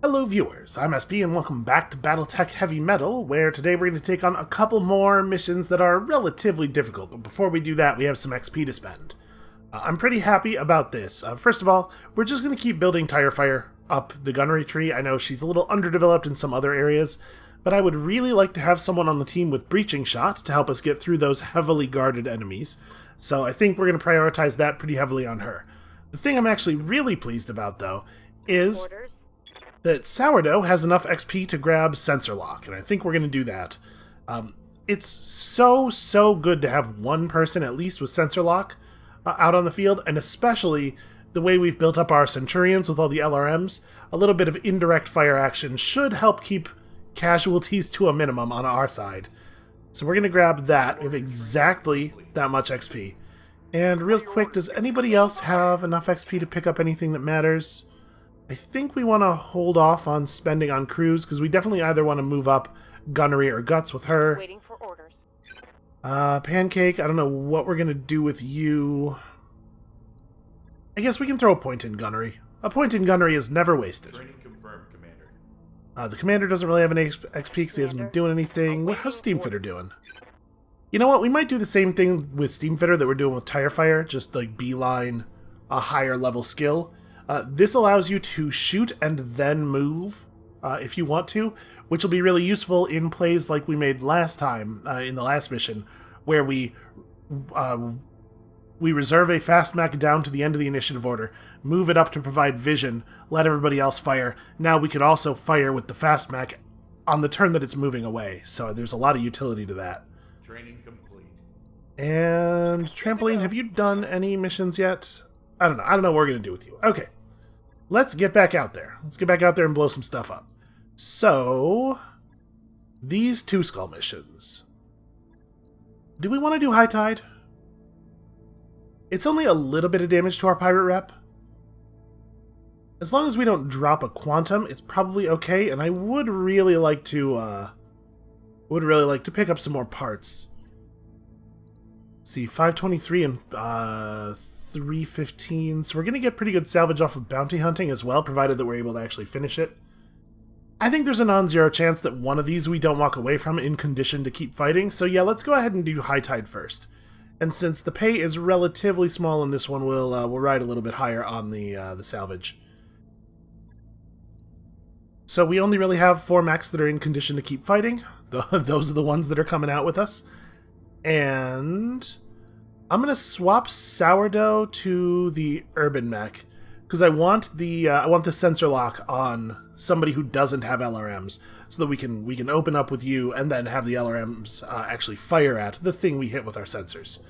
Hello viewers, I'm SB and welcome back to BattleTech Heavy Metal, where today we're going to take on a couple more missions that are relatively difficult, but before we do that we have some XP to spend. I'm pretty happy about this. First of all, we're just going to keep building Tirefire up the gunnery tree. I know she's a little underdeveloped in some other areas, but I would really like to have someone on the team with Breaching Shot to help us get through those heavily guarded enemies, so I think we're going to prioritize that pretty heavily on her. The thing I'm actually really pleased about, though, is that Sourdough has enough XP to grab Sensor Lock, and I think we're going to do that. It's so good to have one person at least with Sensor Lock out on the field, and especially the way we've built up our Centurions with all the LRMs. A little bit of indirect fire action should help keep casualties to a minimum on our side. So we're going to grab that. We have exactly that much XP. And real quick, does anybody else have enough XP to pick up anything that matters? I think we want to hold off on spending on crews, because we definitely either want to move up gunnery or guts with her. Waiting for orders. Pancake, I don't know what we're going to do with you. I guess we can throw a point in gunnery. A point in gunnery is never wasted. Training confirmed, Commander. The commander doesn't really have any XP because he hasn't been doing anything. How's Steamfitter doing? You know what, we might do the same thing with Steamfitter that we're doing with Tirefire, just like beeline a higher level skill. This allows you to shoot and then move, if you want to, which will be really useful in plays like we made last time, in the last mission, where we reserve a fast mech down to the end of the initiative order, move it up to provide vision, let everybody else fire. Now we could also fire with the fast mech on the turn that it's moving away, so there's a lot of utility to that. Training complete. And Trampoline, have you done any missions yet? I don't know what we're going to do with you. Okay. Let's get back out there. Let's get back out there and blow some stuff up. So, these two skull missions. Do we want to do High Tide? It's only a little bit of damage to our pirate rep. As long as we don't drop a quantum, it's probably okay, and I would really like to pick up some more parts. Let's see, 523 and 315, so we're going to get pretty good salvage off of bounty hunting as well, provided that we're able to actually finish it. I think there's a non-zero chance that one of these we don't walk away from in condition to keep fighting, so yeah, let's go ahead and do High Tide first. And since the pay is relatively small in this one, we'll ride a little bit higher on the salvage. So we only really have 4 mechs that are in condition to keep fighting. Those are the ones that are coming out with us. And I'm going to swap Sourdough to the Urban Mech, because I want the sensor lock on somebody who doesn't have LRMs, so that we can open up with you and then have the LRMs actually fire at the thing we hit with our sensors.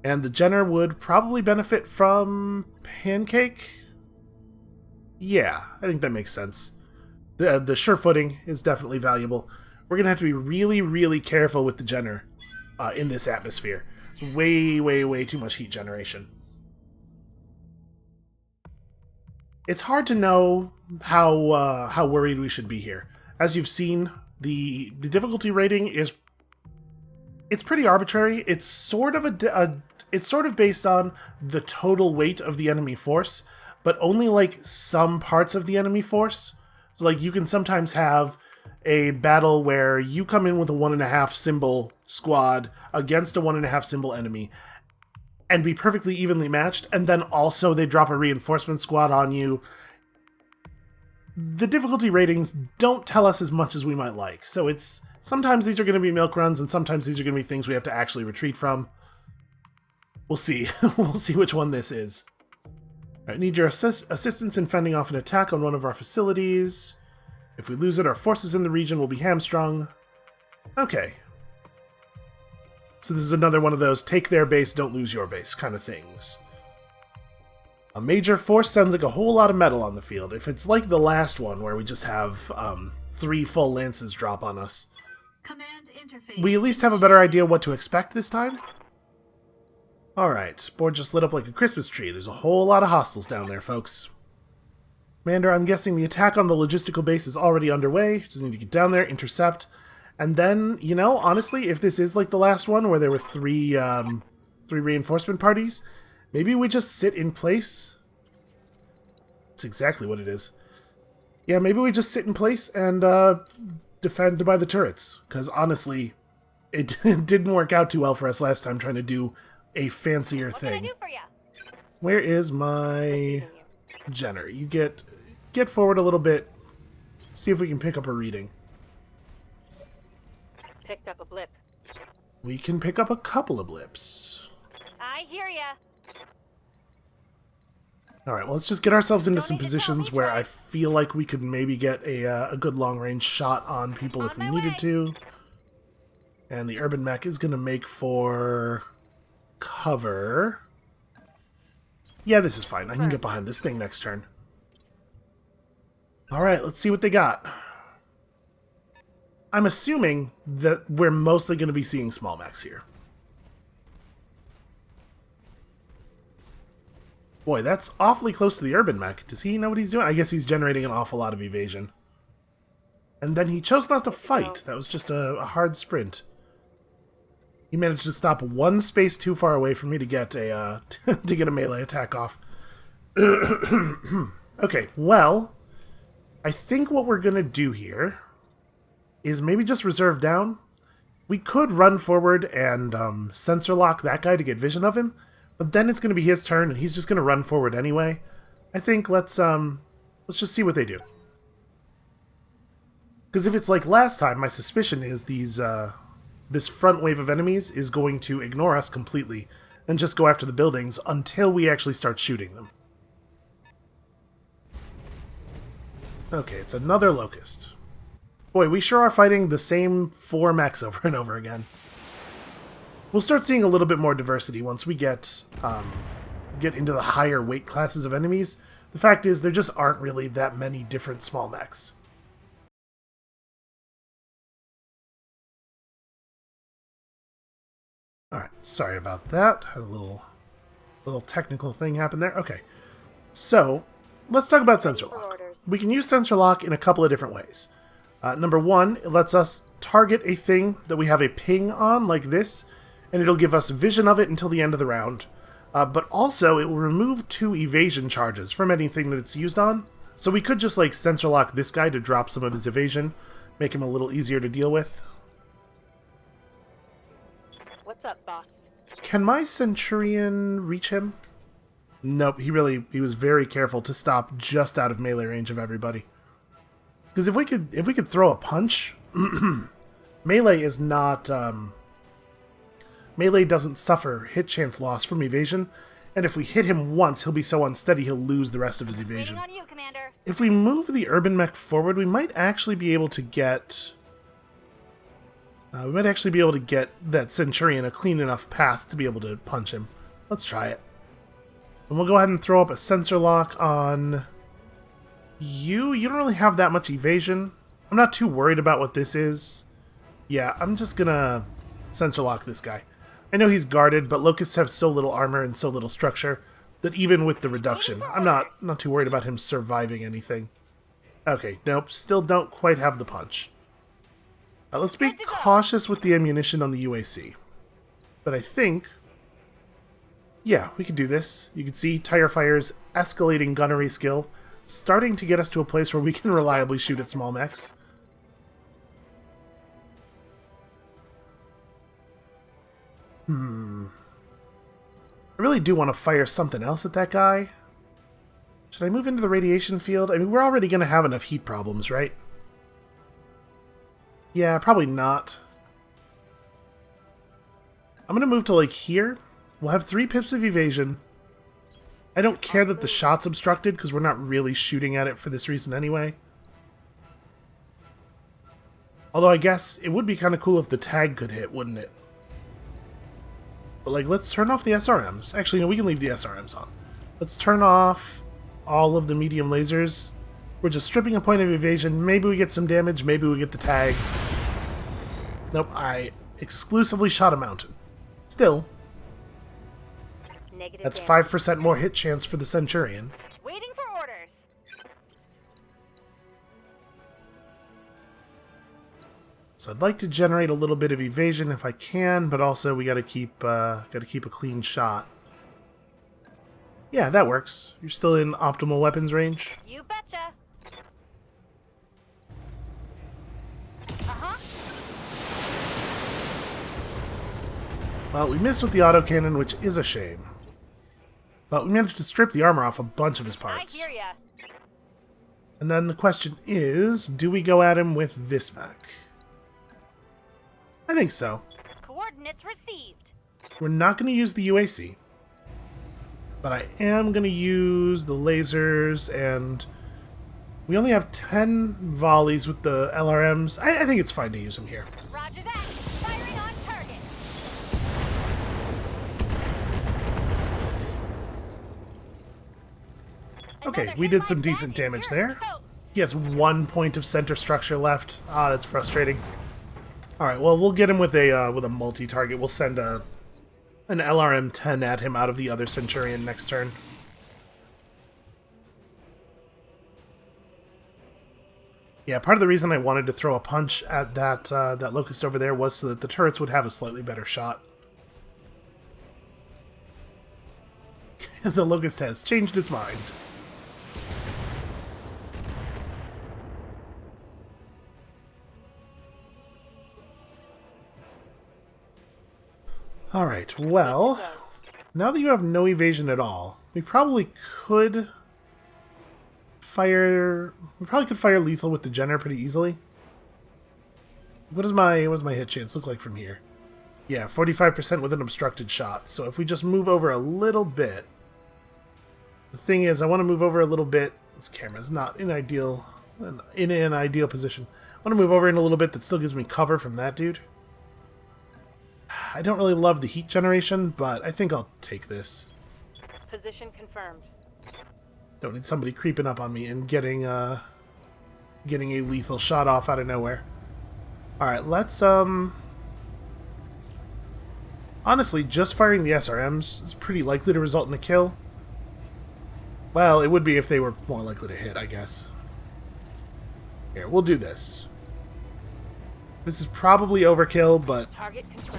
And the Jenner would probably benefit from Pancake? Yeah, I think that makes sense. The sure-footing is definitely valuable. We're going to have to be really, really careful with the Jenner in this atmosphere. Way too much heat generation. It's hard to know how worried we should be here. As you've seen, the difficulty rating it's pretty arbitrary. It's sort of based on the total weight of the enemy force, but only like some parts of the enemy force. So like you can sometimes have a battle where you come in with a 1.5 symbol squad against a 1.5 symbol enemy and be perfectly evenly matched, and then also they drop a reinforcement squad on you. The difficulty ratings don't tell us as much as we might like, so it's sometimes these are going to be milk runs and sometimes these are going to be things we have to actually retreat from. We'll see. We'll see which one this is. I need your assistance in fending off an attack on one of our facilities. If we lose it, our forces in the region will be hamstrung. Okay. So this is another one of those take their base, don't lose your base kind of things. A major force sounds like a whole lot of metal on the field. If it's like the last one where we just have 3 full lances drop on us, Command interface. we at least have a better idea what to expect this time. Alright, board just lit up like a Christmas tree. There's a whole lot of hostiles down there, folks. Commander, I'm guessing the attack on the logistical base is already underway. Just need to get down there, intercept. And then, you know, honestly, if this is like the last one where there were 3 reinforcement parties, maybe we just sit in place. That's exactly what it is. Yeah, maybe we just sit in place and defend by the turrets. Because honestly, it didn't work out too well for us last time trying to do a fancier What can I thing. do for ya? Where is my Jenner? You get forward a little bit. See if we can pick up a reading. Picked up a blip. We can pick up a couple of blips. I hear ya. Alright, well, let's just get ourselves into Don't some need to positions tell me where I twice. feel like we could maybe get a good long-range shot on people if we On my needed way. to. And the urban mech is going to make for cover. Yeah, this is fine. I can get behind this thing next turn. Alright, let's see what they got. I'm assuming that we're mostly going to be seeing small mechs here. Boy, that's awfully close to the urban mech. Does he know what he's doing? I guess he's generating an awful lot of evasion. And then he chose not to fight. That was just a hard sprint. He managed to stop one space too far away for me to get a to get a melee attack off. Okay, well, I think what we're gonna do here is maybe just reserve down. We could run forward and sensor lock that guy to get vision of him, but then it's gonna be his turn and he's just gonna run forward anyway. I think let's just see what they do. Because if it's like last time, my suspicion is this front wave of enemies is going to ignore us completely and just go after the buildings until we actually start shooting them. Okay, it's another Locust. Boy, we sure are fighting the same 4 mechs over and over again. We'll start seeing a little bit more diversity once we get into the higher weight classes of enemies. The fact is, there just aren't really that many different small mechs. Alright, sorry about that. Had a little technical thing happen there. Okay, so let's talk about sensor lock. We can use sensor lock in a couple of different ways. Number one, it lets us target a thing that we have a ping on, like this, and it'll give us vision of it until the end of the round. But also, it will remove 2 evasion charges from anything that it's used on. So we could just like sensor lock this guy to drop some of his evasion, make him a little easier to deal with. What's up, boss? Can my Centurion reach him? Nope, he was very careful to stop just out of melee range of everybody. Because if we could throw a punch, melee is not melee doesn't suffer hit chance loss from evasion, and if we hit him once, he'll be so unsteady he'll lose the rest of his evasion. Waiting on you, Commander. If we move the urban mech forward, we might actually be able to get that Centurion a clean enough path to be able to punch him. Let's try it. And we'll go ahead and throw up a sensor lock on you. You don't really have that much evasion. I'm not too worried about what this is. Yeah, I'm just gonna sensor lock this guy. I know he's guarded, but Locusts have so little armor and so little structure that even with the reduction, I'm not too worried about him surviving anything. Okay, nope, still don't quite have the punch. Let's be cautious with the ammunition on the UAC. But I think, yeah, we can do this. You can see Tire Fire's escalating gunnery skill starting to get us to a place where we can reliably shoot at small mechs. I really do want to fire something else at that guy. Should I move into the radiation field? I mean, we're already going to have enough heat problems, right? Yeah, probably not. I'm going to move to, like, here. We'll have 3 pips of evasion. I don't care that the shot's obstructed, because we're not really shooting at it for this reason anyway. Although I guess it would be kind of cool if the tag could hit, wouldn't it? But, like, let's turn off the SRMs. Actually, no, we can leave the SRMs on. Let's turn off all of the medium lasers. We're just stripping a point of evasion. Maybe we get some damage. Maybe we get the tag. Nope, I exclusively shot a mountain. Still, Negative that's damage. 5% more hit chance for the Centurion. Waiting for orders. So I'd like to generate a little bit of evasion if I can, but also we gotta keep a clean shot. Yeah, that works. You're still in optimal weapons range. You betcha. Uh-huh. Well, we missed with the autocannon, which is a shame. But we managed to strip the armor off a bunch of his parts. I hear ya. And then the question is, do we go at him with this mech? I think so. Coordinates received. We're not going to use the UAC. But I am going to use the lasers, and we only have 10 volleys with the LRMs. I think it's fine to use them here. Roger that. Firing on target. Okay, Another we hit did like some that decent and damage you're there. toast. He has 1 point of center structure left. Ah, that's frustrating. Alright, well, we'll get him with a multi-target. We'll send an LRM-10 at him out of the other Centurion next turn. Yeah, part of the reason I wanted to throw a punch at that Locust over there was so that the turrets would have a slightly better shot. The Locust has changed its mind. Alright, well, now that you have no evasion at all, we probably could fire lethal with the Jenner pretty easily. What does my hit chance look like from here? Yeah, 45% with an obstructed shot. So if we just move over a little bit. The thing is, I want to move over a little bit. This camera's not in an ideal position. I want to move over in a little bit that still gives me cover from that dude. I don't really love the heat generation, but I think I'll take this. Position confirmed. Don't need somebody creeping up on me and getting a lethal shot off out of nowhere. Alright, let's honestly, just firing the SRMs is pretty likely to result in a kill. Well, it would be if they were more likely to hit, I guess. Here, we'll do this. This is probably overkill, but Target confirmed.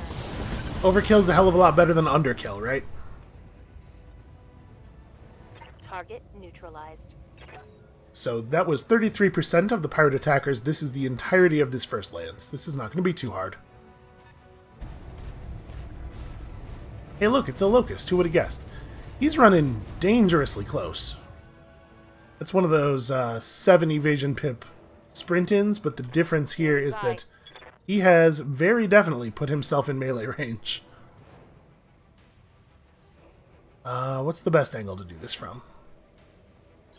overkill is a hell of a lot better than underkill, right? Target neutralized. So that was 33% of the pirate attackers. This is the entirety of this first lance. This is not going to be too hard. Hey look, it's a Locust. Who would have guessed? He's running dangerously close. It's one of those 7 evasion pip sprint-ins, but the difference here is that he has very definitely put himself in melee range. What's the best angle to do this from?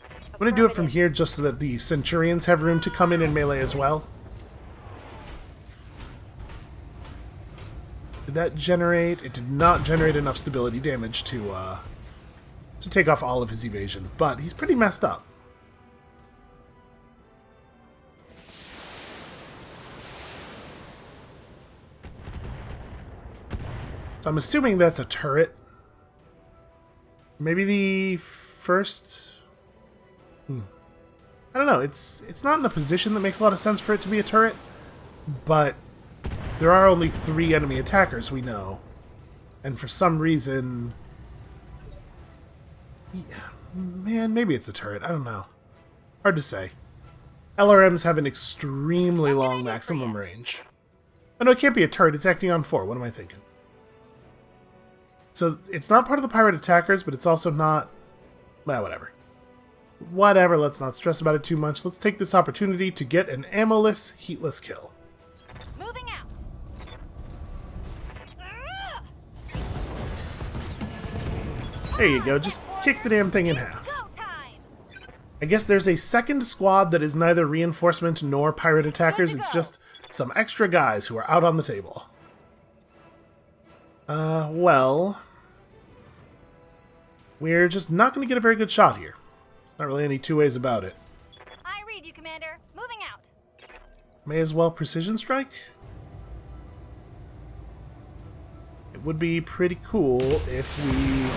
I'm going to do it from here just so that the Centurions have room to come in melee as well. Did that generate? It did not generate enough stability damage to take off all of his evasion, but he's pretty messed up. So I'm assuming that's a turret. Maybe the first... I don't know, it's not in a position that makes a lot of sense for it to be a turret, but there are only 3 enemy attackers we know. And for some reason... Man, maybe it's a turret, I don't know. Hard to say. LRMs have an extremely long maximum range. Oh no, it can't be a turret, it's acting on 4, what am I thinking? So, it's not part of the pirate attackers, but it's also not... Well, whatever. Whatever, let's not stress about it too much. Let's take this opportunity to get an ammo-less, heatless kill. Moving out. There you go, just kick the damn thing in half. Go time. I guess there's a second squad that is neither reinforcement nor pirate attackers, it's just some extra guys who are out on the table. Well... We're just not going to get a very good shot here. There's not really any two ways about it. I read you, Commander. Moving out. May as well precision strike. It would be pretty cool if we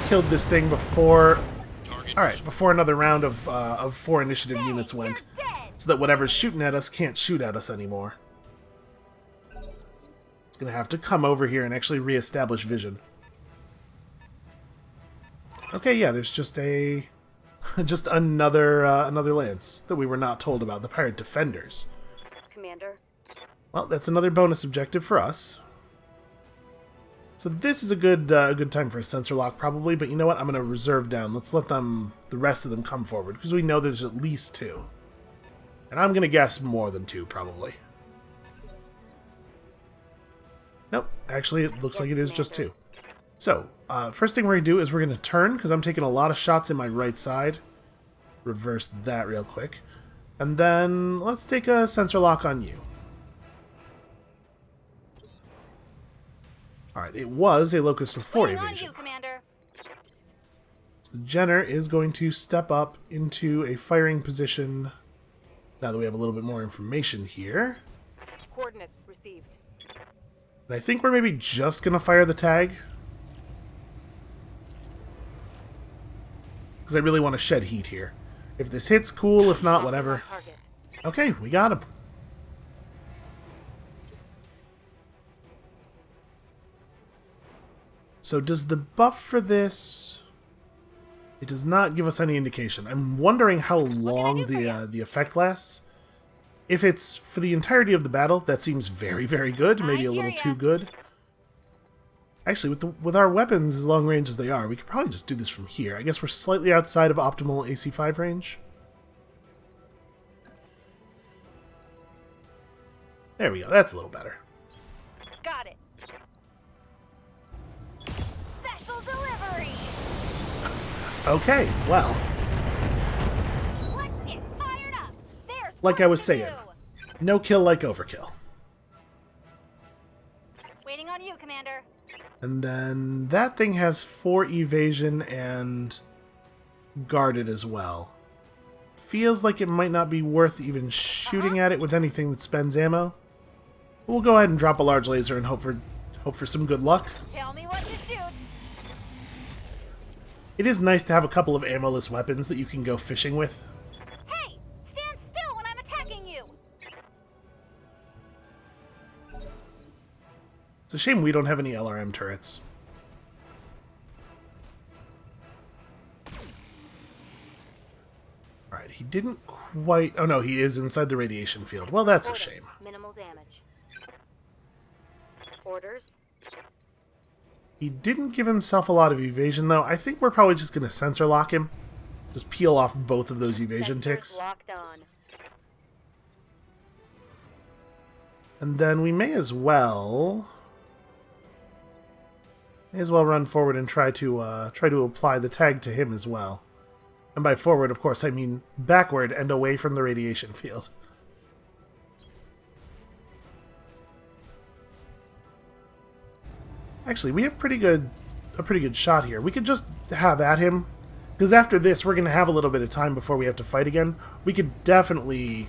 killed this thing before... Alright, before another round of 4 initiative units went. So that whatever's shooting at us can't shoot at us anymore. It's going to have to come over here and actually re-establish vision. Okay, yeah, there's just another lance that we were not told about, the pirate defenders. Commander. Well, that's another bonus objective for us. So this is a good time for a sensor lock, probably. But you know what? I'm going to reserve down. Let's let the rest of them come forward, because we know there's at least 2. And I'm going to guess more than 2, probably. Nope. Actually, it looks like it is just 2. So, first thing we're going to do is we're going to turn, because I'm taking a lot of shots in my right side. Reverse that real quick. And then let's take a sensor lock on you. Alright, it was a Locust with 4 evasion. So the Jenner is going to step up into a firing position now that we have a little bit more information here. Coordinates received. And I think we're maybe just going to fire the tag. Because I really want to shed heat here. If this hits, cool. If not, whatever. Okay, we got him. So does the buff for this... It does not give us any indication. I'm wondering how long the effect lasts. If it's for the entirety of the battle, that seems very, very good. Maybe a little too good. Actually, with our weapons as long range as they are, we could probably just do this from here. I guess we're slightly outside of optimal AC5 range. There we go. That's a little better. Got it. Special delivery. Okay, well. Let's get fired up. There's Like I was saying, no kill like overkill. Waiting on you, Commander. And then that thing has 4 evasion and guarded as well. Feels like it might not be worth even shooting at it with anything that spends ammo. We'll go ahead and drop a large laser and hope for some good luck. Tell me what to shoot. It is nice to have a couple of ammo-less weapons that you can go fishing with. Hey, stand still when I'm attacking you. It's a shame we don't have any LRM turrets. Alright, he didn't quite... Oh no, he is inside the radiation field. Well, that's a shame. Minimal damage. Orders. He didn't give himself a lot of evasion, though. I think we're probably just going to sensor lock him. Just peel off both of those evasion ticks. Locked on. And then we may as well run forward and try to apply the tag to him as well. And by forward, of course, I mean backward and away from the radiation field. Actually, we have a pretty good shot here. We could just have at him, because after this, we're going to have a little bit of time before we have to fight again. We could definitely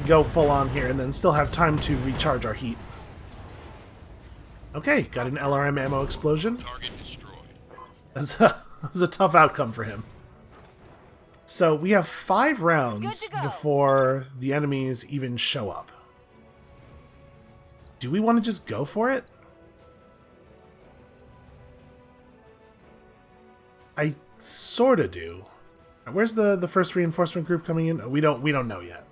go full on here and then still have time to recharge our heat. Okay, got an LRM ammo explosion. Target destroyed. That was a tough outcome for him. So we have 5 rounds before the enemies even show up. Do we want to just go for it? I sorta do. Where's the first reinforcement group coming in? Oh, we don't know yet.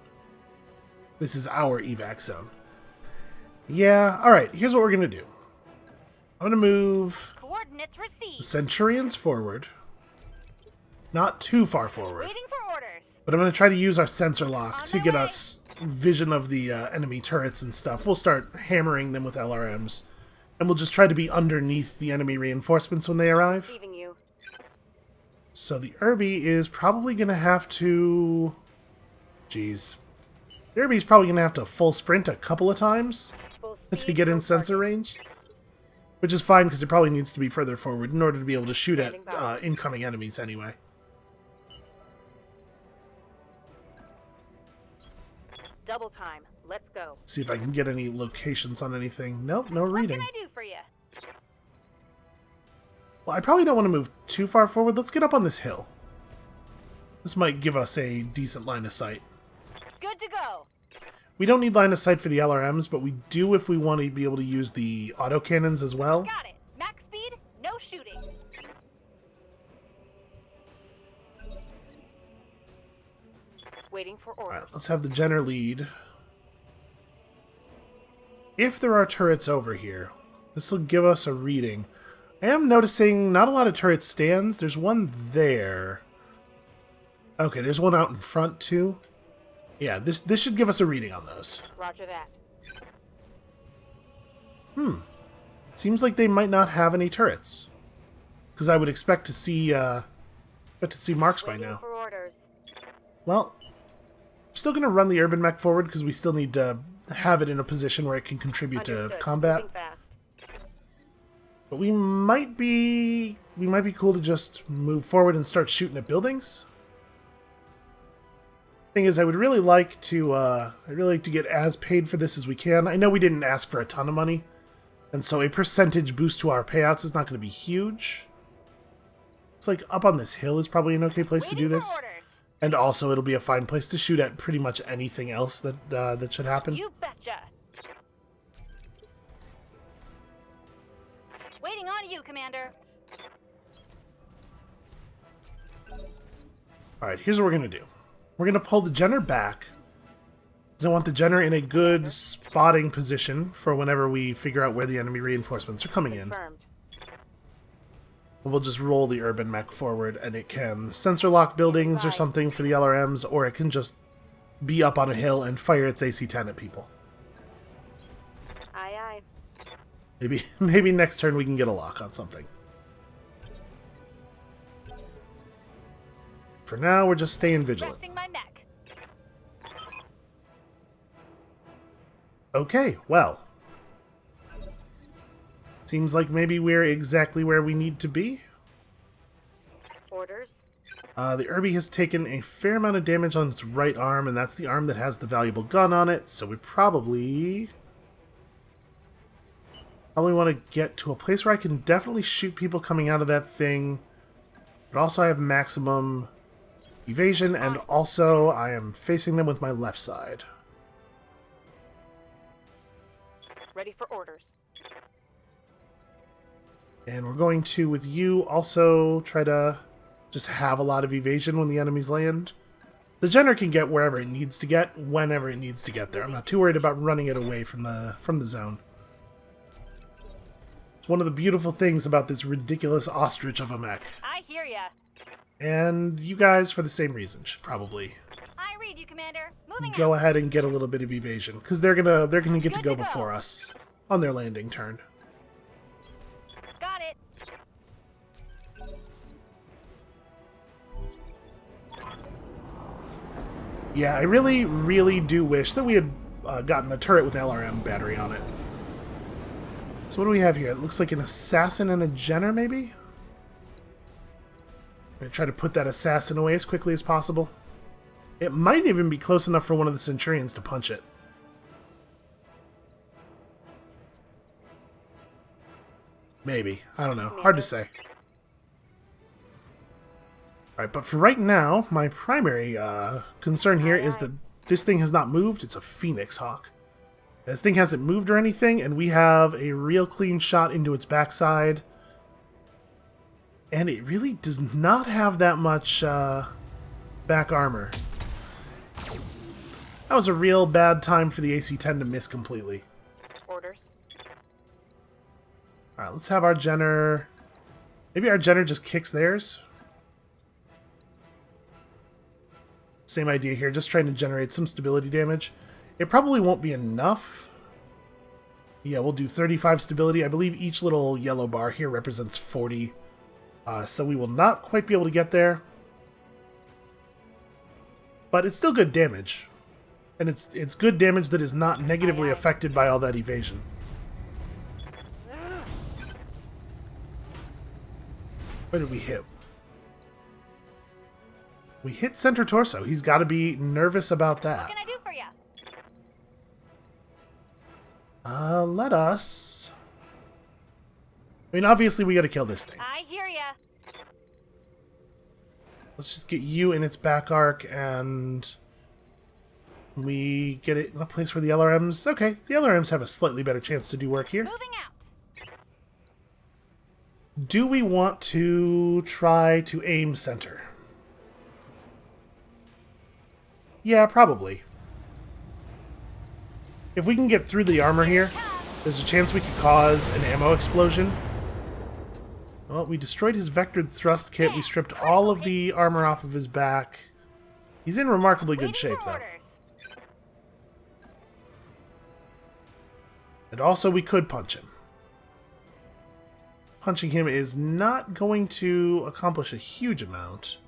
This is our evac zone. Yeah, alright, here's what we're gonna do. I'm gonna move Coordinates received. the Centurions forward. Not too far forward. Waiting for orders. But I'm gonna try to use our sensor lock On to my get way. us vision of the enemy turrets and stuff. We'll start hammering them with LRMs. And we'll just try to be underneath the enemy reinforcements when they arrive. Receiving you. So the Irby is probably going to have to... Jeez. The Irby's probably going to have to full sprint a couple of times Full to speed, get in full sensor target. range. Which is fine, because it probably needs to be further forward in order to be able to shoot at Standing by. incoming enemies anyway. Double time. Let's go. See if I can get any locations on anything. Nope, no What reading. can I do for you? Well, I probably don't want to move too far forward. Let's get up on this hill. This might give us a decent line of sight. Good to go. We don't need line of sight for the LRMs, but we do if we want to be able to use the autocannons as well. Got it. Max speed, no shooting. Waiting for Alright, orders. let's have the Jenner lead. If there are turrets over here, this will give us a reading. I am noticing not a lot of turret stands. There's one there. Okay, there's one out in front too. Yeah, this should give us a reading on those. Roger that. Seems like they might not have any turrets. Because I would expect to see marks by Waiting now. for orders. Well, I'm still going to run the urban mech forward because we still need to have it in a position where it can contribute to Understood. combat. Moving fast. But we might be cool to just move forward and start shooting at buildings. Thing is, I would really like to get as paid for this as we can. I know we didn't ask for a ton of money, and so a percentage boost to our payouts is not going to be huge. It's like up on this hill is probably an okay place to do Waiting this, for orders. and also it'll be a fine place to shoot at pretty much anything else that should happen. You betcha. Waiting on you, Commander. All right, here's what we're gonna do. We're going to pull the Jenner back, because I want the Jenner in a good spotting position for whenever we figure out where the enemy reinforcements are coming in. Confirmed. We'll just roll the urban mech forward, and it can sensor lock buildings or something for the LRMs, or it can just be up on a hill and fire its AC-10 at people. Aye, aye. Maybe next turn we can get a lock on something. For now, we're just staying vigilant. Resting my mech. Okay, well. Seems like maybe we're exactly where we need to be. Orders. The Irby has taken a fair amount of damage on its right arm, and that's the arm that has the valuable gun on it, so we probably want to get to a place where I can definitely shoot people coming out of that thing, but also I have maximum evasion, and also I am facing them with my left side. Ready for orders. And we're going to, with you, also try to just have a lot of evasion when the enemies land. The Jenner can get wherever it needs to get, whenever it needs to get there. I'm not too worried about running it away from the zone. It's one of the beautiful things about this ridiculous ostrich of a mech. I hear ya. And you guys, for the same reason, should probably I read you, Commander. Moving go out. ahead and get a little bit of evasion, because they're gonna get to Good go to go. before us on their landing turn. Got it. Yeah, I really, really do wish that we had gotten a turret with LRM battery on it. So what do we have here? It looks like an assassin and a Jenner, maybe? I'm going to try to put that assassin away as quickly as possible. It might even be close enough for one of the Centurions to punch it. Maybe. I don't know. Hard to say. Alright, but for right now, my primary concern here is that this thing has not moved. It's a Phoenix Hawk. This thing hasn't moved or anything, and we have a real clean shot into its backside. And it really does not have that much back armor. That was a real bad time for the AC-10 to miss completely. Orders. Alright, let's have our Jenner... Maybe our Jenner just kicks theirs? Same idea here, just trying to generate some stability damage. It probably won't be enough. Yeah, we'll do 35 stability. I believe each little yellow bar here represents 40. So we will not quite be able to get there. But it's still good damage. And it's good damage that is not negatively affected by all that evasion. Where did we hit? We hit center torso. He's got to be nervous about that. What can I do for ya? Let us... I mean, obviously we got to kill this thing. I hear ya. Let's just get you in its back arc, and we get it in a place where the LRMs... Okay, the LRMs have a slightly better chance to do work here. Moving out. Do we want to try to aim center? Yeah, probably. If we can get through the armor here, there's a chance we could cause an ammo explosion. Well, we destroyed his vectored thrust kit. We stripped all of the armor off of his back. He's in remarkably good shape, though. And also, we could punch him. Punching him is not going to accomplish a huge amount.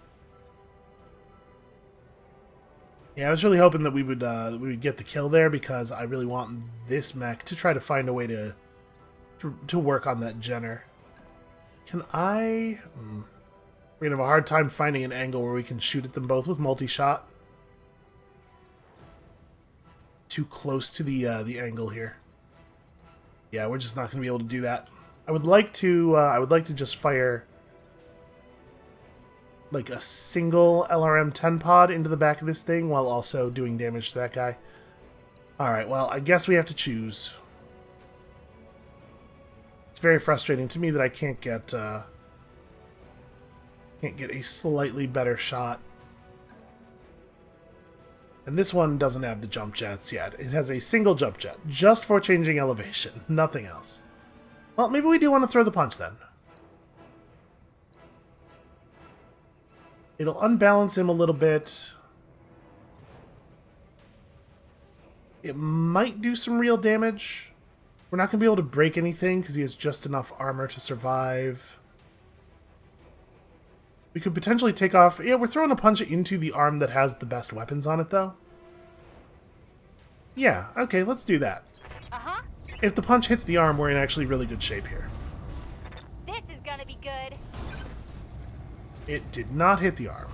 Yeah, I was really hoping that we would get the kill there, because I really want this mech to try to find a way to work on that Jenner. Can I... We're going to have a hard time finding an angle where we can shoot at them both with multi-shot. Too close to the angle here. Yeah, we're just not going to be able to do that. I would like to just fire like a single LRM-10 pod into the back of this thing while also doing damage to that guy. Alright, well, I guess we have to choose. It's very frustrating to me that I can't get a slightly better shot. And this one doesn't have the jump jets yet. It has a single jump jet, just for changing elevation, nothing else. Well, maybe we do want to throw the punch then. It'll unbalance him a little bit. It might do some real damage. We're not going to be able to break anything because he has just enough armor to survive. We could potentially take off... Yeah, we're throwing a punch into the arm that has the best weapons on it, though. Yeah, okay, let's do that. Uh-huh. If the punch hits the arm, we're in actually really good shape here. This is gonna be good. It did not hit the arm.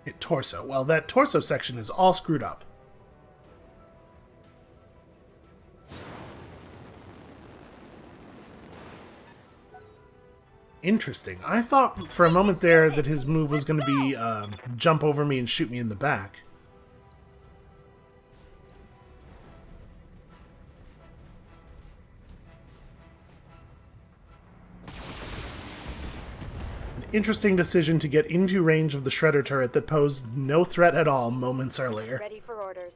Hit torso. Well, that torso section is all screwed up. Interesting. I thought for a moment there that his move was going to be jump over me and shoot me in the back. An interesting decision to get into range of the Shredder turret that posed no threat at all moments earlier. Ready for orders.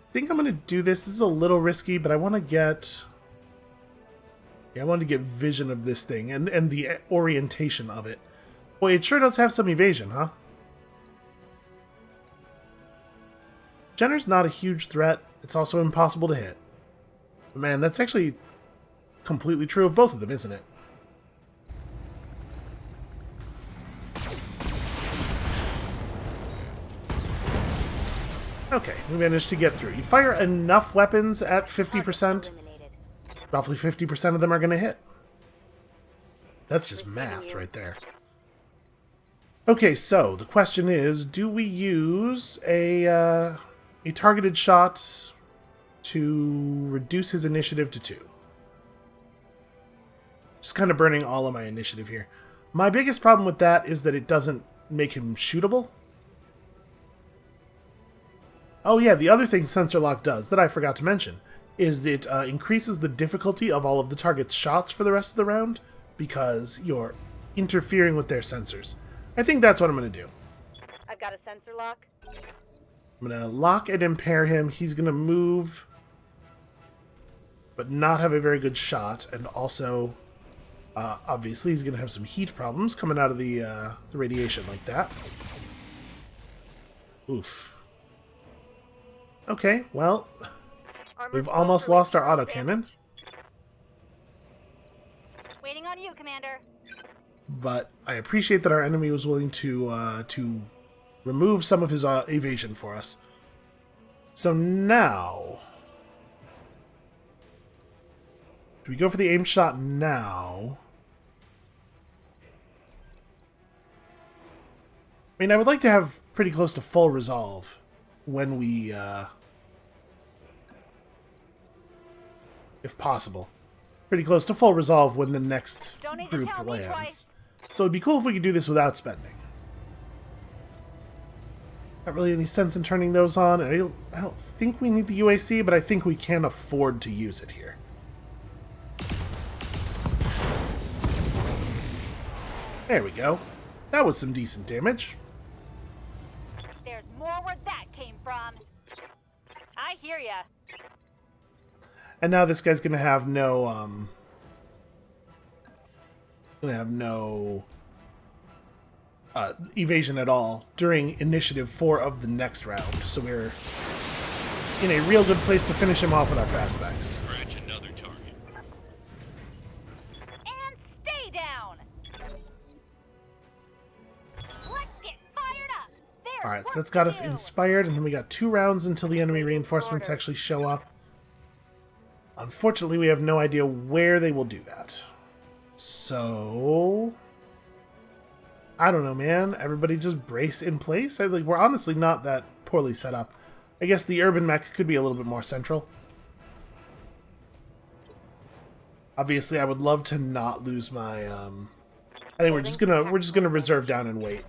I think I'm going to do this. This is a little risky, but I want to get... Yeah, I want to get vision of this thing and the orientation of it. Boy, it sure does have some evasion, huh? Jenner's not a huge threat. It's also impossible to hit. But man, that's actually completely true of both of them, isn't it? Okay, we managed to get through. You fire enough weapons at 50%, roughly 50% of them are going to hit. That's just math right there. Okay, so the question is, do we use a targeted shot to reduce his initiative to 2? Just kind of burning all of my initiative here. My biggest problem with that is that it doesn't make him shootable. Oh yeah, the other thing Sensor Lock does that I forgot to mention is that it increases the difficulty of all of the target's shots for the rest of the round because you're interfering with their sensors. I think that's what I'm going to do. I've got a sensor lock. I'm going to lock and impair him. He's going to move, but not have a very good shot, and also, obviously, he's going to have some heat problems coming out of the radiation like that. Oof. Okay, well, we've almost lost our autocannon. Waiting on you, Commander. But I appreciate that our enemy was willing to remove some of his evasion for us. So now, do we go for the aim shot now? I mean, I would like to have pretty close to full resolve when we, if possible, pretty close to full resolve when the next group lands. So it'd be cool if we could do this without spending. Not really any sense in turning those on. I don't think we need the UAC, but I think we can afford to use it here. There we go. That was some decent damage. There's more where that came from. I hear ya. And now this guy's gonna have no, evasion at all during Initiative 4 of the next round. So we're in a real good place to finish him off with our fastbacks. Scratch another target. And stay down. Let's get fired up. There's Alright, so work that's got to us do. inspired, and then we got 2 rounds until the enemy reinforcements actually show up. Unfortunately, we have no idea where they will do that. So I don't know, man. Everybody just brace in place? We're honestly not that poorly set up. I guess the urban mech could be a little bit more central. Obviously, I would love to not lose my. I think we're just gonna reserve down and wait.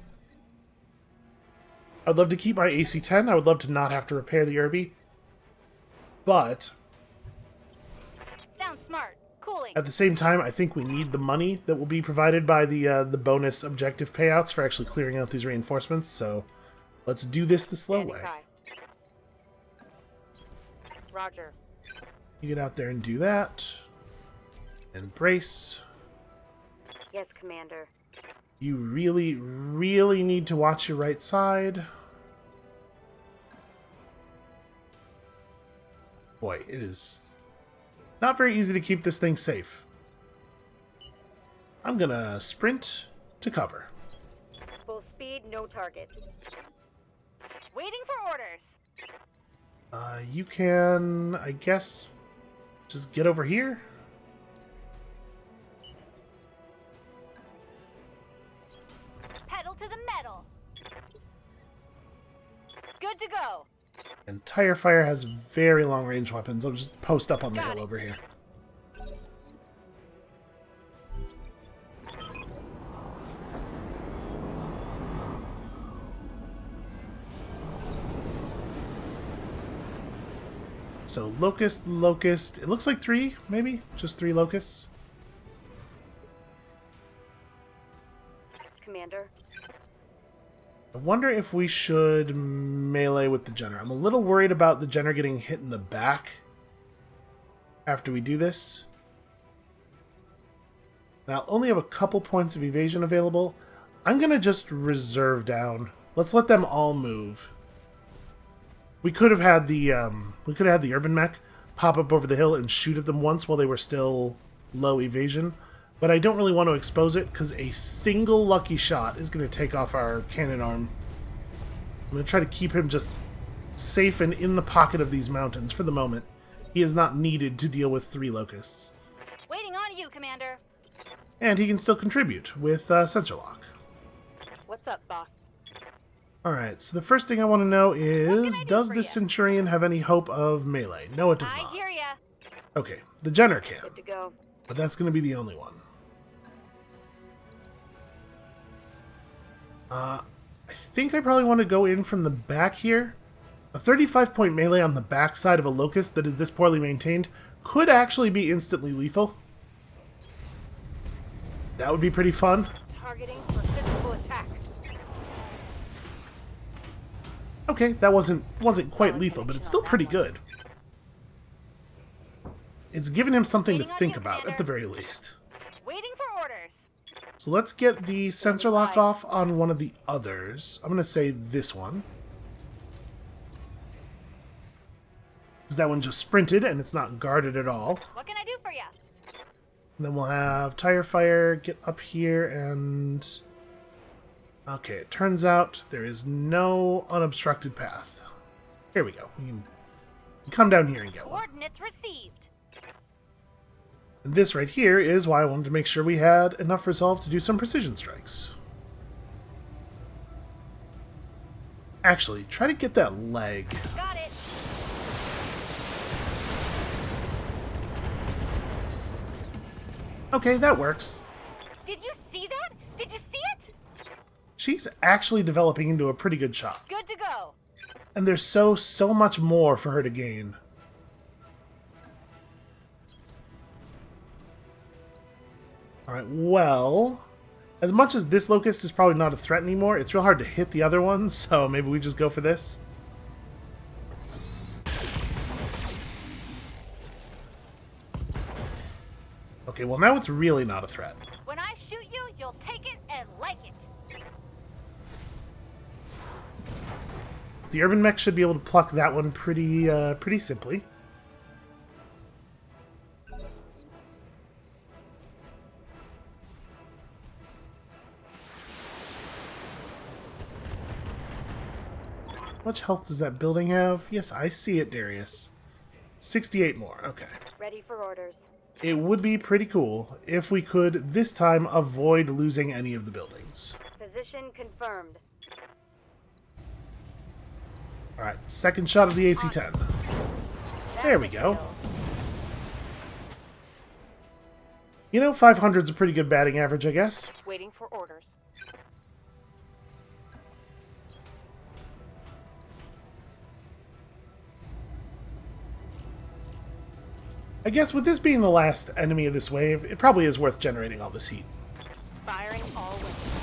I'd love to keep my AC-10. I would love to not have to repair the Irby, but Sounds smart. Cooling. at the same time, I think we need the money that will be provided by the bonus objective payouts for actually clearing out these reinforcements. So let's do this the slow way. Roger. You get out there and do that. And brace. Yes, Commander. You really, really need to watch your right side. Boy, it is not very easy to keep this thing safe. I'm gonna sprint to cover. Full speed, no target. Waiting for orders. You can, I guess, just get over here. Pedal to the metal. Good to go. And Tire Fire has very long range weapons. I'll just post up on the Got hill it. over here. So Locust, Locust. It looks like 3, maybe? Just 3 Locusts. Commander. I wonder if we should melee with the Jenner. I'm a little worried about the Jenner getting hit in the back after we do this. Now, I'll only have a couple points of evasion available. I'm going to just reserve down. Let's let them all move. We could have had the urban mech pop up over the hill and shoot at them once while they were still low evasion. But I don't really want to expose it, because a single lucky shot is going to take off our cannon arm. I'm going to try to keep him just safe and in the pocket of these mountains for the moment. He is not needed to deal with 3 locusts. Waiting on you, Commander. And he can still contribute with sensor lock. What's up, boss? Alright, so the first thing I want to know is, I do does for this ya? Centurion have any hope of melee? No, it does I not. hear ya. Okay, the Jenner can, Good to go. but that's going to be the only one. I think I probably want to go in from the back here. A 35-point melee on the back side of a Locust that is this poorly maintained could actually be instantly lethal. That would be pretty fun. Targeting for physical attack. Okay, that wasn't quite lethal, but it's still pretty good. It's given him something to think about, at the very least. Waiting for orders. So let's get the sensor lock off on one of the others. I'm going to say this one. Because that one just sprinted and it's not guarded at all. What can I do for ya? And then we'll have Tire Fire get up here and... Okay, it turns out there is no unobstructed path. Here we go. We can come down here and get one. Coordinates received. And this right here is why I wanted to make sure we had enough resolve to do some precision strikes. Actually, try to get that leg. Got it. Okay, that works. Did you see that? Did you see it? She's actually developing into a pretty good shot. Good to go. And there's so much more for her to gain. Alright, well... As much as this locust is probably not a threat anymore, it's real hard to hit the other ones, so maybe we just go for this. Okay, well now it's really not a threat. When I shoot you, you'll take it and like it. The urban mech should be able to pluck that one pretty simply. How much health does that building have? Yes, I see it, Darius. 68 more, okay. Ready for orders. It would be pretty cool if we could, this time, avoid losing any of the buildings. Position confirmed. Alright, second shot of the AC-10. There we go. You know, 500's a pretty good batting average, I guess. Waiting for orders. I guess with this being the last enemy of this wave, it probably is worth generating all this heat. Firing all ways.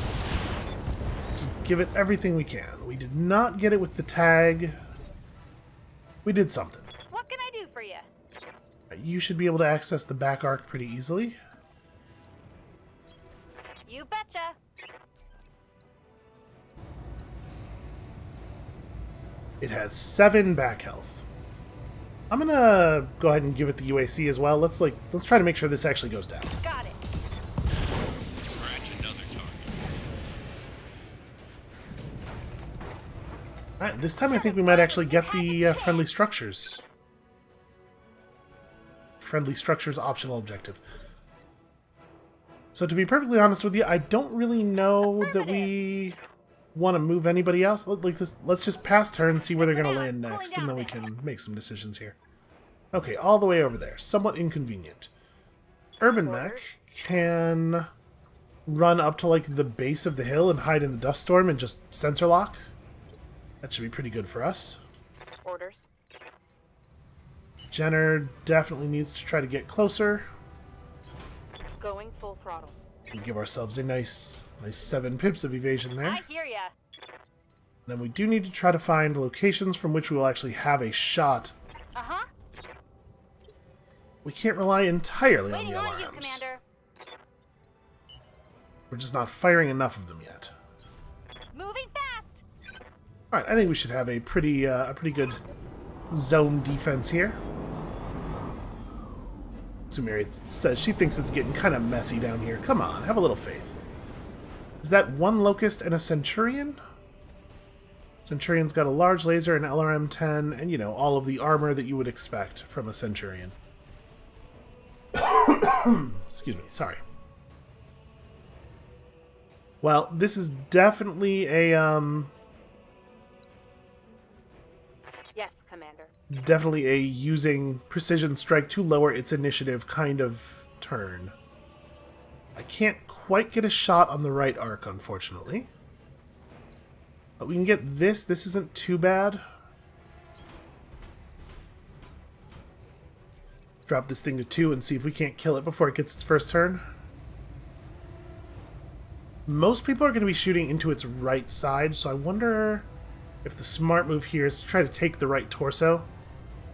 Just give it everything we can. We did not get it with the tag. We did something. What can I do for you? You should be able to access the back arc pretty easily. You betcha. It has 7 back health. I'm gonna go ahead and give it the UAC as well. Let's try to make sure this actually goes down. Got it. Scratch another target. Alright, this time I think we might actually get the friendly structures. Friendly structures optional objective. So to be perfectly honest with you, I don't really know that we want to move anybody else. Let's just pass turn, see where they're going to land next, and then we can make some decisions here. Okay, all the way over there. Somewhat inconvenient. Urban Mech can run up to like the base of the hill and hide in the dust storm and just sensor lock. That should be pretty good for us. Orders. Jenner definitely needs to try to get closer. Going full throttle. We give ourselves a nice 7 pips of evasion there. I hear ya. Then we do need to try to find locations from which we will actually have a shot. Uh-huh. We can't rely entirely on Waiting the on you, alarms. Commander. We're just not firing enough of them yet. Moving fast. Alright, I think we should have a pretty good zone defense here. Sumeri says she thinks it's getting kind of messy down here. Come on, have a little faith. Is that one Locust and a Centurion? Centurion's got a large laser, an LRM-10, and, you know, all of the armor that you would expect from a Centurion. Excuse me, sorry. Well, this is definitely a, Yes, Commander. definitely a using precision strike to lower its initiative kind of turn. I can't quite get a shot on the right arc, unfortunately. But we can get this. This isn't too bad. Drop this thing to 2 and see if we can't kill it before it gets its first turn. Most people are going to be shooting into its right side, so I wonder if the smart move here is to try to take the right torso.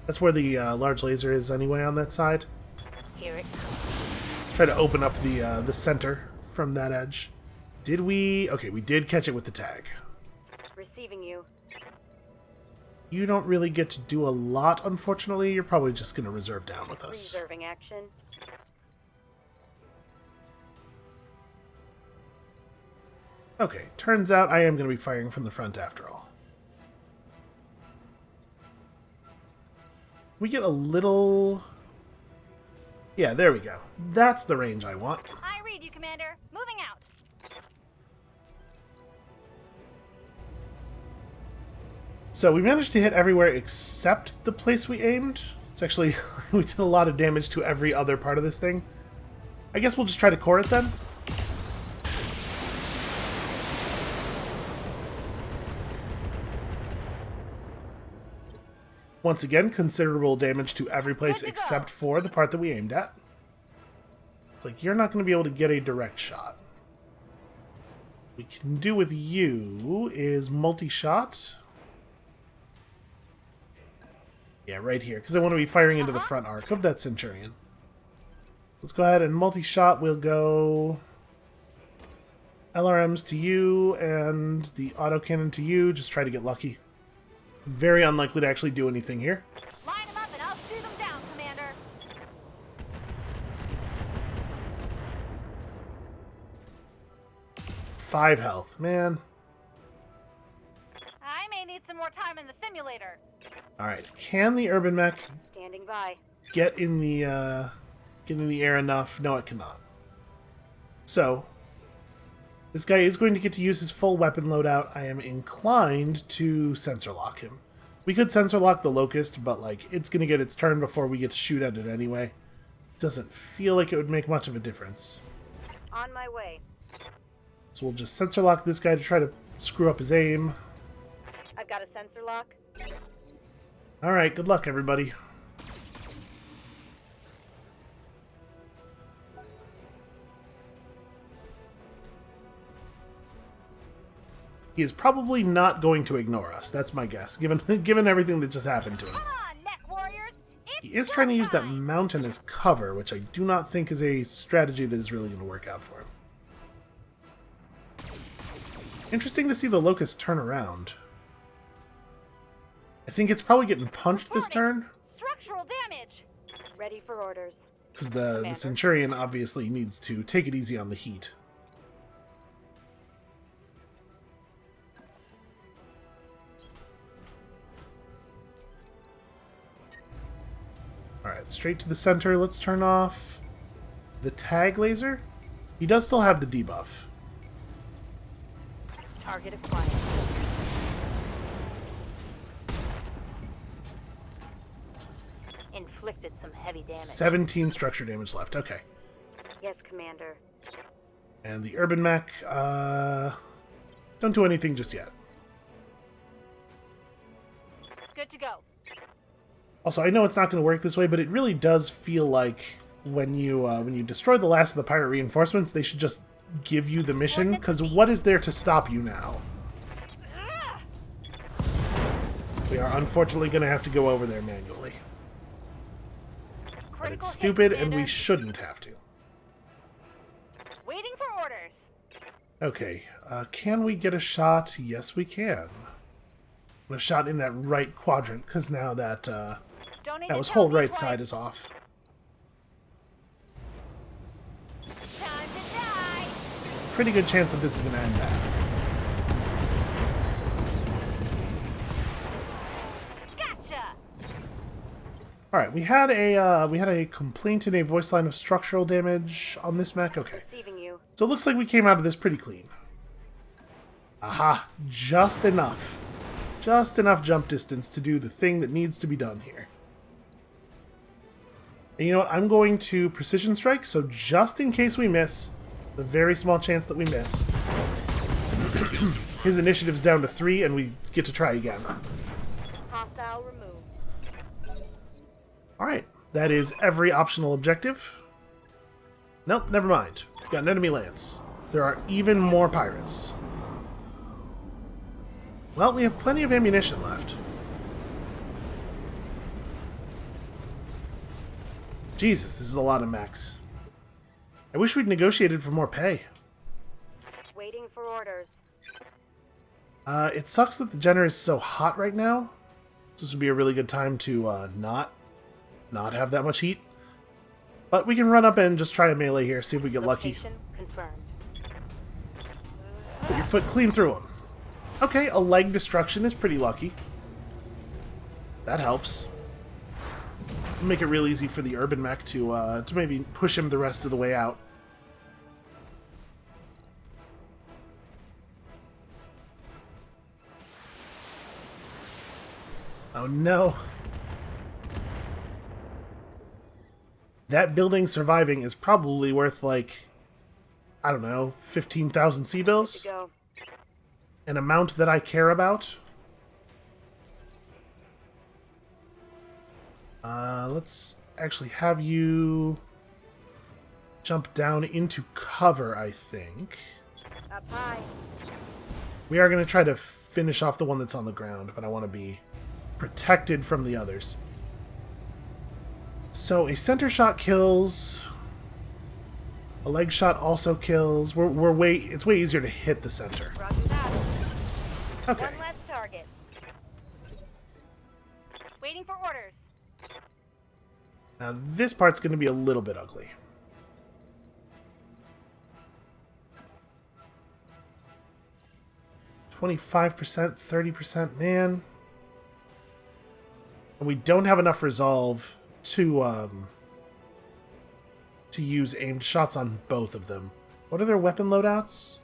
That's where the large laser is anyway on that side. Here it comes. Try to open up the center from that edge. Did we? Okay, we did catch it with the tag. Receiving you. You don't really get to do a lot, unfortunately. You're probably just going to reserve down with us. Reserving action. Okay, turns out I am going to be firing from the front after all. We get a little... Yeah, there we go. That's the range I want. I read you, Commander. Moving out. So we managed to hit everywhere except the place we aimed. It's actually... we did a lot of damage to every other part of this thing. I guess we'll just try to core it then. Once again, considerable damage to every place except for the part that we aimed at. It's like, you're not going to be able to get a direct shot. we can do with you is multi-shot. Yeah, right here, because I want to be firing into the front arc of that Centurion. Let's go ahead and multi-shot. We'll go LRMs to you and the autocannon to you. Just try to get lucky. Very unlikely to actually do anything here. Line them up and I'll shoot them down, Commander. 5 health, man. I may need some more time in the simulator. Alright, can the urban mech Standing by. get in the air enough? No, it cannot. So, this guy is going to get to use his full weapon loadout. I am inclined to sensor lock him. We could sensor lock the Locust, but like it's going to get its turn before we get to shoot at it anyway. Doesn't feel like it would make much of a difference. On my way. So we'll just sensor lock this guy to try to screw up his aim. I've got a sensor lock. Alright, good luck everybody. He is probably not going to ignore us. That's my guess, given everything that just happened to him. Come on, mech warriors. He is trying to use that mountain as cover, which I do not think is a strategy that is really going to work out for him. Interesting to see the Locust turn around. I think it's probably getting punched this turn. Structural damage. Ready for orders. Because the Centurion obviously needs to take it easy on the heat. Alright, straight to the center. Let's turn off the tag laser. He does still have the debuff. Target acquired. Inflicted some heavy damage. 17 structure damage left. Okay. Yes, Commander. And the urban mech, don't do anything just yet. Good to go. Also, I know it's not going to work this way, but it really does feel like when you destroy the last of the pirate reinforcements, they should just give you the mission, because what is there to stop you now? We are unfortunately going to have to go over there manually. But it's stupid, and we shouldn't have to. Waiting for orders. Okay, can we get a shot? Yes, we can. A shot in that right quadrant, because now that his whole right side is off. Time to die. Pretty good chance that this is going to end that. Gotcha. All right, we had a complaint in a voice line of structural damage on this mech. Okay, Receiving you. so it looks like we came out of this pretty clean. Aha, just enough. Just enough jump distance to do the thing that needs to be done here. And you know what? I'm going to precision strike, so just in case we miss, the very small chance that we miss, his initiative's down to 3, and we get to try again. Hostile removed. Alright, that is every optional objective. Nope, never mind. Got an enemy lance. There are even more pirates. Well, we have plenty of ammunition left. Jesus, this is a lot of mechs. I wish we'd negotiated for more pay. Waiting for orders. It sucks that the generator is so hot right now. This would be a really good time to not have that much heat. But we can run up and just try a melee here, see if we get lucky. Location confirmed. Put your foot clean through him. Okay, a leg destruction is pretty lucky. That helps. Make it real easy for the urban mech to maybe push him the rest of the way out. Oh no. That building surviving is probably worth like, I don't know, 15,000 C-bills? Go. An amount that I care about. Let's actually have you jump down into cover, I think. Up high. We are going to try to finish off the one that's on the ground, but I want to be protected from the others. So a center shot kills. A leg shot also kills. It's way easier to hit the center. Roger that. Okay. One less target. Waiting for orders. Now this part's going to be a little bit ugly. 25%, 30%, man. And we don't have enough resolve to use aimed shots on both of them. What are their weapon loadouts?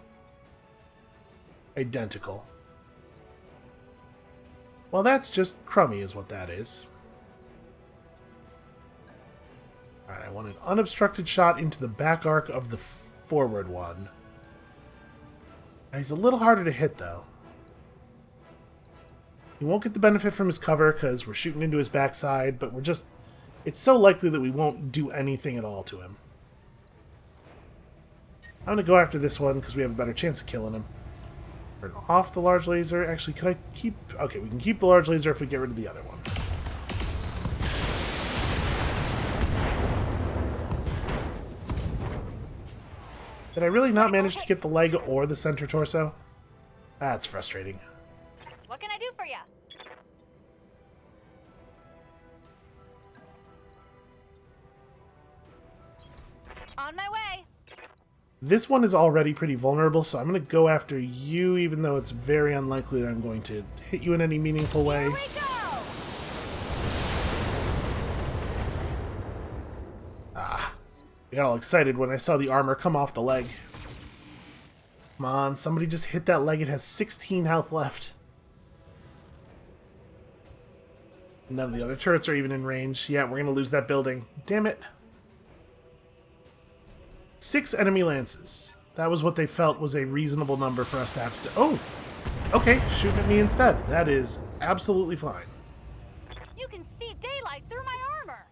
Identical. Well, that's just crummy is what that is. Alright, I want an unobstructed shot into the back arc of the forward one. He's a little harder to hit, though. He won't get the benefit from his cover because we're shooting into his backside, but we're just... It's so likely that we won't do anything at all to him. I'm going to go after this one because we have a better chance of killing him. Turn off the large laser. Actually, could I keep... Okay, we can keep the large laser if we get rid of the other one. Did I really not manage to get the leg or the center torso? That's frustrating. What can I do for you? On my way. This one is already pretty vulnerable, so I'm going to go after you, even though it's very unlikely that I'm going to hit you in any meaningful way. Here we go. I got all excited when I saw the armor come off the leg. Come on, somebody just hit that leg. It has 16 health left. None of the other turrets are even in range. Yeah, we're going to lose that building. Damn it. 6 enemy lances. That was what they felt was a reasonable number for us to have to... Oh! Okay, shooting at me instead. That is absolutely fine. You can see daylight through my armor.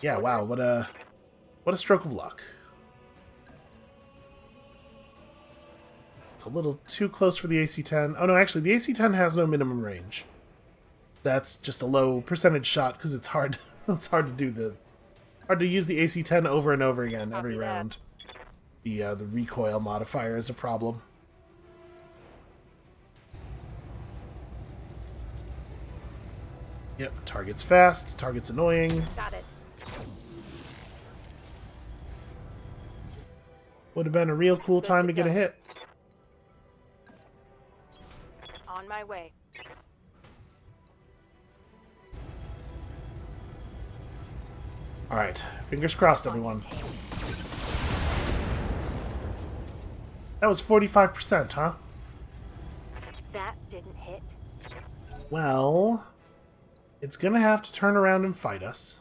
Yeah, wow, what a stroke of luck. It's a little too close for the AC-10. Oh no, actually, the AC-10 has no minimum range. That's just a low percentage shot because it's hard. It's hard to use the AC-10 over and over again every round. The recoil modifier is a problem. Yep, target's fast, target's annoying. Got it. Would have been a real cool time to get a hit. On my way. Alright, fingers crossed, everyone. That was 45%, huh? That didn't hit. Well, it's gonna have to turn around and fight us.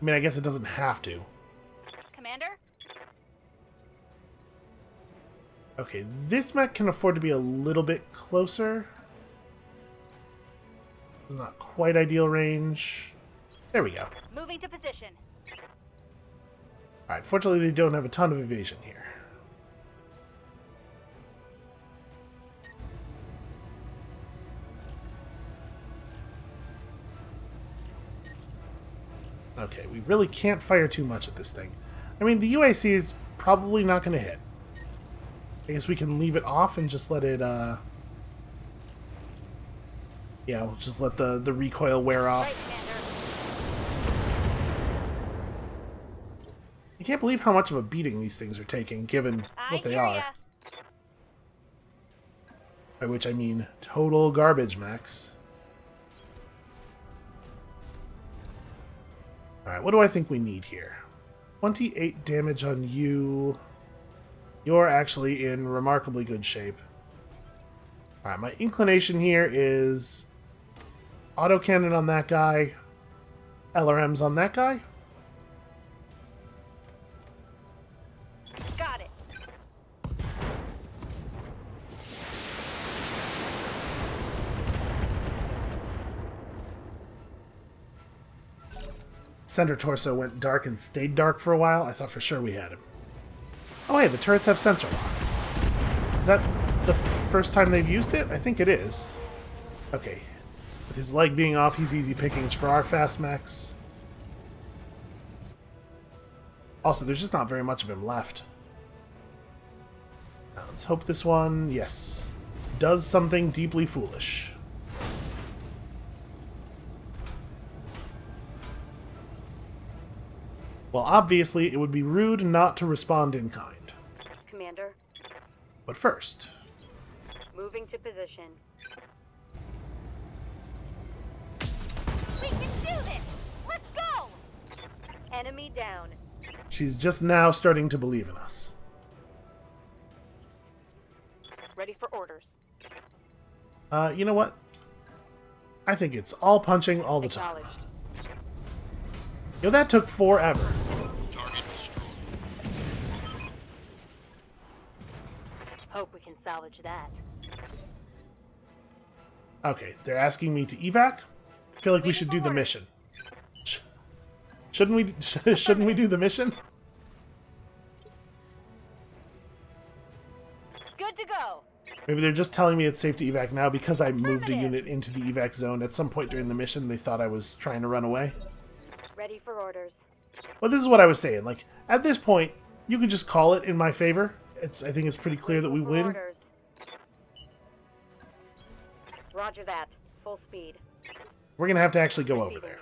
I mean, I guess it doesn't have to. Commander? Okay, this mech can afford to be a little bit closer. It's not quite ideal range. There we go. Moving to position. Alright, fortunately they don't have a ton of evasion here. Okay, we really can't fire too much at this thing. I mean, the UAC is probably not going to hit. I guess we can leave it off and just let it, yeah, we'll just let the recoil wear Right, off. Commander. I can't believe how much of a beating these things are taking, given what they hear are. ya. By which I mean total garbage, Mechs. Alright, what do I think we need here? 28 damage on you. You're actually in remarkably good shape. Alright, my inclination here is autocannon on that guy, LRMs on that guy. Got it. center torso went dark and stayed dark for a while, I thought for sure we had him. Oh hey, the turrets have sensor lock. Is that the first time they've used it? I think it is. Okay. With his leg being off, he's easy pickings for our fast mechs. Also, there's just not very much of him left. Now, let's hope this one, yes, does something deeply foolish. Well, obviously, it would be rude not to respond in kind. Commander, But first, moving to position. We can do this! Let's go! Enemy down. she's just now starting to believe in us. Ready for orders. You know what? I think it's all punching all the time. Acknowledged. Yo, that took forever. Target destroyed. Hope we can salvage that. Okay, they're asking me to evac? I feel like we should do the mission. Shouldn't we? Shouldn't we do the mission? Good to go. Maybe they're just telling me it's safe to evac now because I moved a unit into the evac zone. At some point during the mission, they thought I was trying to run away. Ready for orders. Well, this is what I was saying. Like, at this point, you could just call it in my favor. I think it's pretty clear that we For win. orders. Roger that. Full speed. We're gonna have to actually go over there.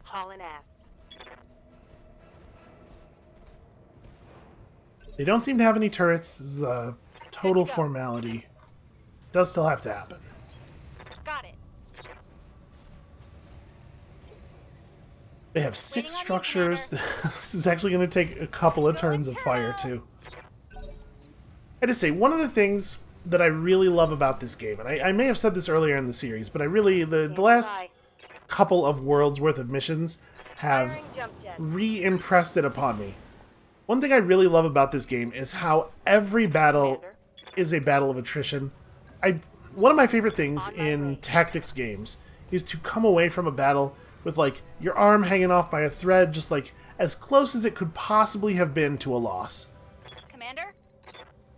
Hauling ass. They don't seem to have any turrets. This is a total formality. Does still have to happen. Got it. They have 6 Waiting on you, structures. This is actually going to take a couple of turns of fire, too. I just say, one of the things that I really love about this game, and I may have said this earlier in the series, but I really, the last couple of worlds worth of missions have Firing jump jet. re-impressed it upon me. One thing I really love about this game is how every battle Commander. is a battle of attrition. One of my favorite things On my in way. tactics games is to come away from a battle with, like, your arm hanging off by a thread, just, like, as close as it could possibly have been to a loss. Commander?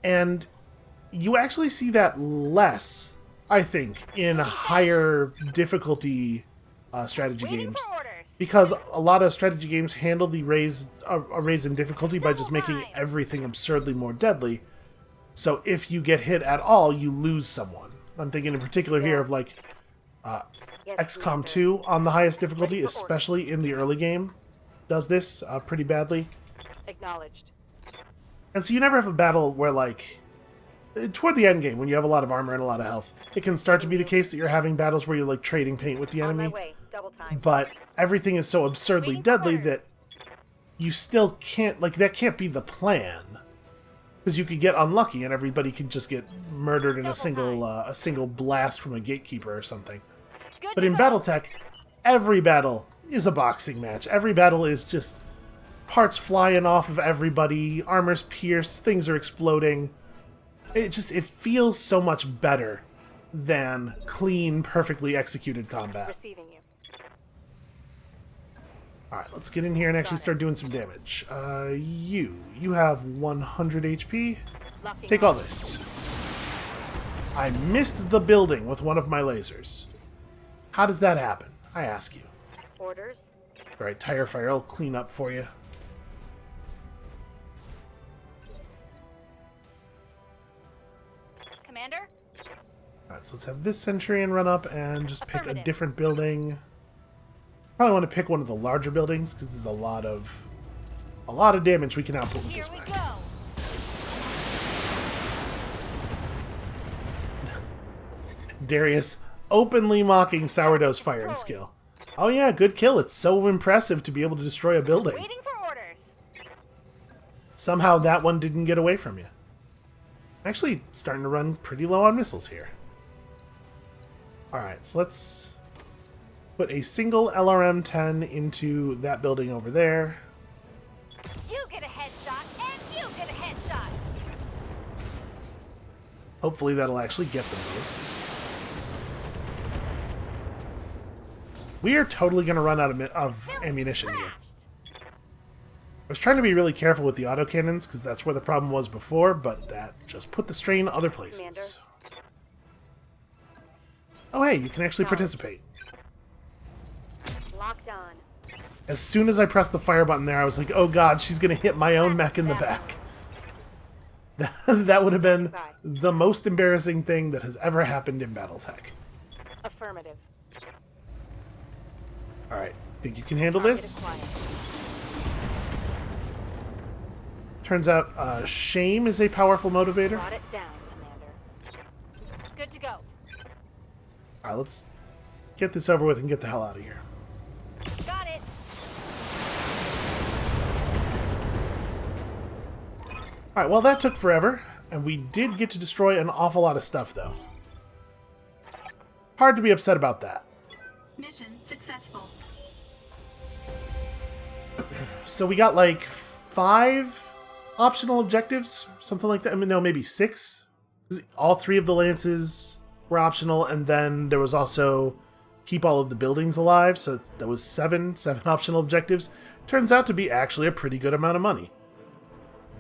And you actually see that less, I think, in higher difficulty strategy Waiting games. for orders. Because a lot of strategy games handle the raise in difficulty by just making everything absurdly more deadly. So if you get hit at all, you lose someone. I'm thinking in particular here of, like, Yes, XCOM Commander. 2 on the highest difficulty, Ready for orders. especially in the early game, does this pretty badly. Acknowledged. And so you never have a battle where, like, toward the end game, when you have a lot of armor and a lot of health, it can start to be the case that you're having battles where you're, like, trading paint with the On my enemy. way. Double time. But everything is so absurdly Waiting for deadly orders. that you still can't, like, that can't be the plan. Because you could get unlucky and everybody can just get murdered in a single blast from a gatekeeper or something. Good But to in go. BattleTech, every battle is a boxing match. Every battle is just parts flying off of everybody, armor's pierced, things are exploding. It feels so much better than clean, perfectly executed combat. Receiving you. Alright, let's get in here and actually start doing some damage. You have 100 HP. Locking Take on. all this. I missed the building with one of my lasers. How does that happen? I ask you. Orders. Alright, tire fire, I'll clean up for you. Commander? Alright, so let's have this Centurion run up and just pick a Affirmative. different building. Probably want to pick one of the larger buildings because there's a lot of damage we can output with Here this we mech. go. Darius openly mocking Sourdough's firing skill. Oh yeah, good kill. It's so impressive to be able to destroy a building. Waiting for orders. Somehow that one didn't get away from you. Actually, starting to run pretty low on missiles here. Alright, so let's put a single LRM-10 into that building over there. You get a headshot, and you get a headshot. Hopefully that'll actually get the move. We are totally going to run out of ammunition here. I was trying to be really careful with the autocannons, because that's where the problem was before, but that just put the strain other places. Commander. Oh hey, you can actually participate. Locked on. As soon as I pressed the fire button there, I was like, oh god, she's going to hit my own mech in the back. That would have been the most embarrassing thing that has ever happened in BattleTech. Affirmative. Alright, think you can handle this? Turns out shame is a powerful motivator. Brought it down, Commander. Good to go. Alright, let's get this over with and get the hell out of here. Got it. Alright, well that took forever, and we did get to destroy an awful lot of stuff, though. Hard to be upset about that. Mission successful. So we got like 5 optional objectives, something like that. I mean, no, maybe 6. All 3 of the lances were optional, and then there was also keep all of the buildings alive, so that was 7 optional objectives. Turns out to be actually a pretty good amount of money.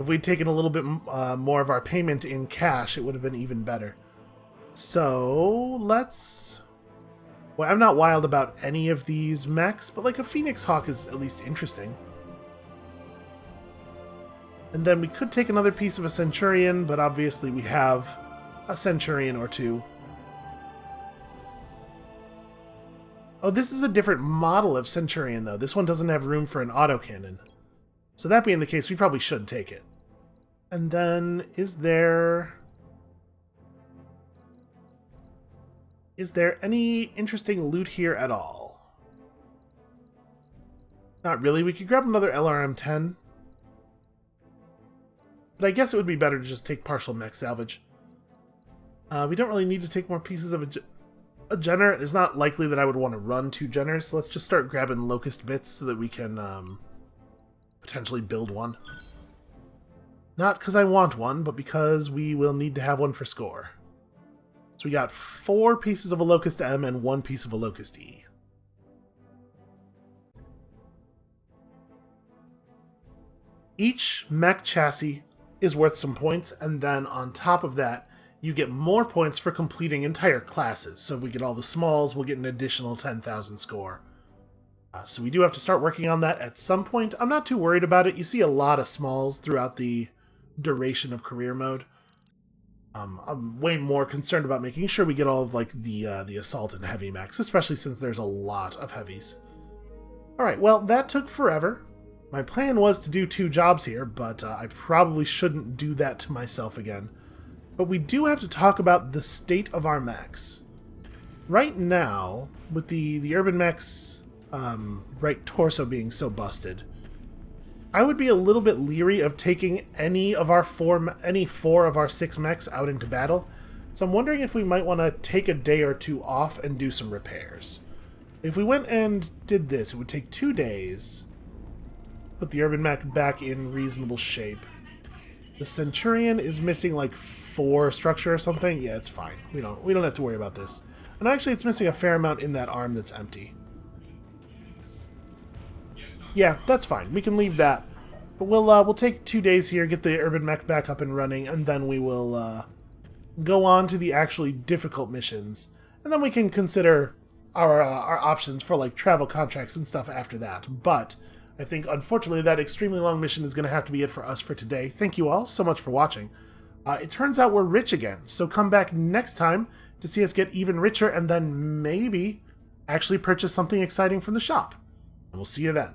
If we'd taken a little bit more of our payment in cash, it would have been even better. So, let's... Well, I'm not wild about any of these mechs, but like a Phoenix Hawk is at least interesting. And then we could take another piece of a Centurion, but obviously we have a Centurion or 2. Oh, this is a different model of Centurion, though. This one doesn't have room for an autocannon. So that being the case, we probably should take it. And then, is there any interesting loot here at all? Not really. We could grab another LRM-10. But I guess it would be better to just take partial mech salvage. We don't really need to take more pieces of a Jenner. It's not likely that I would want to run 2 Jenners, so let's just start grabbing locust bits so that we can potentially build one. Not because I want one, but because we will need to have one for score. So we got 4 pieces of a locust M and 1 piece of a locust E. Each mech chassis is worth some points, and then on top of that, you get more points for completing entire classes. So if we get all the smalls, we'll get an additional 10,000 score. So we do have to start working on that at some point. I'm not too worried about it. You see a lot of smalls throughout the duration of career mode. I'm way more concerned about making sure we get all of like the assault and heavy mechs, especially since there's a lot of heavies. Alright, well, that took forever. My plan was to do 2 jobs here, but I probably shouldn't do that to myself again. But we do have to talk about the state of our mechs. Right now, with the urban mechs right torso being so busted, I would be a little bit leery of taking any 4 of our 6 mechs out into battle. So I'm wondering if we might want to take a day or 2 off and do some repairs. If we went and did this, it would take 2 days. Put the urban mech back in reasonable shape. The Centurion is missing like 4 structure or something. Yeah, it's fine. We don't have to worry about this. And actually, it's missing a fair amount in that arm that's empty. Yeah, that's fine. We can leave that. But we'll take 2 days here, get the urban mech back up and running, and then we will go on to the actually difficult missions. And then we can consider our options for like travel contracts and stuff after that. But I think, unfortunately, that extremely long mission is going to have to be it for us for today. Thank you all so much for watching. It turns out we're rich again, so come back next time to see us get even richer and then maybe actually purchase something exciting from the shop. And we'll see you then.